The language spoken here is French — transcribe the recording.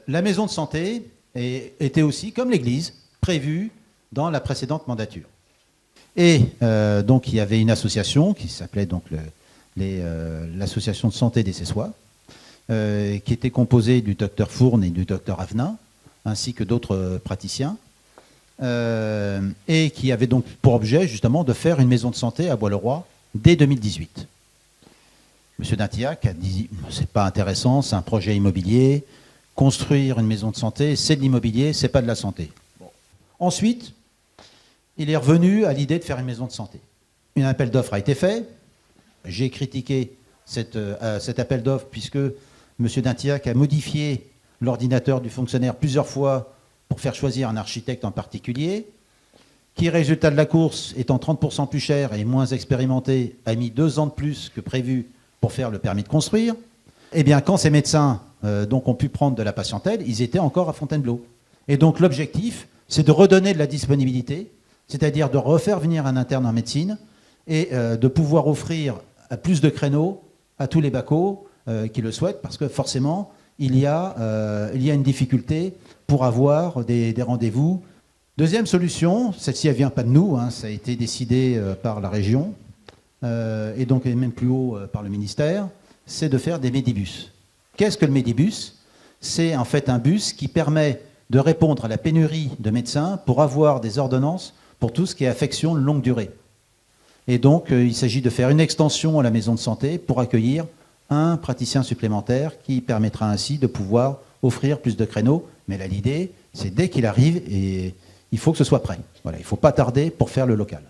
La maison de santé était aussi, comme l'église, prévue dans la précédente mandature. Et donc il y avait une association qui s'appelait donc l'association de santé des Cessois, qui était composée du docteur Fourne et du docteur Avenin, ainsi que d'autres praticiens, et qui avait donc pour objet justement de faire une maison de santé à Bois-le-Roi dès 2018. Monsieur Dintillac a dit c'est pas intéressant, c'est un projet immobilier. Construire une maison de santé, c'est de l'immobilier, c'est pas de la santé. Bon. Ensuite, il est revenu à l'idée de faire une maison de santé. Un appel d'offres a été fait. J'ai critiqué cet appel d'offres puisque M. Dintillac a modifié l'ordinateur du fonctionnaire plusieurs fois pour faire choisir un architecte en particulier, qui, résultat de la course, étant 30% plus cher et moins expérimenté, a mis 2 ans de plus que prévu pour faire le permis de construire. Eh bien, quand ces médecins donc ont pu prendre de la patientèle, ils étaient encore à Fontainebleau. Et donc l'objectif, c'est de redonner de la disponibilité, c'est-à-dire de refaire venir un interne en médecine et de pouvoir offrir plus de créneaux à tous les bacos qui le souhaitent, parce que forcément, il y a une difficulté pour avoir des rendez-vous. Deuxième solution, celle-ci, elle ne vient pas de nous, hein, ça a été décidé par la région, et donc même plus haut par le ministère, c'est de faire des médibus. Qu'est-ce que le médibus? C'est en fait un bus qui permet de répondre à la pénurie de médecins pour avoir des ordonnances pour tout ce qui est affection de longue durée. Et donc, il s'agit de faire une extension à la maison de santé pour accueillir un praticien supplémentaire qui permettra ainsi de pouvoir offrir plus de créneaux. Mais là, l'idée, c'est dès qu'il arrive, et il faut que ce soit prêt. Voilà, il ne faut pas tarder pour faire le local.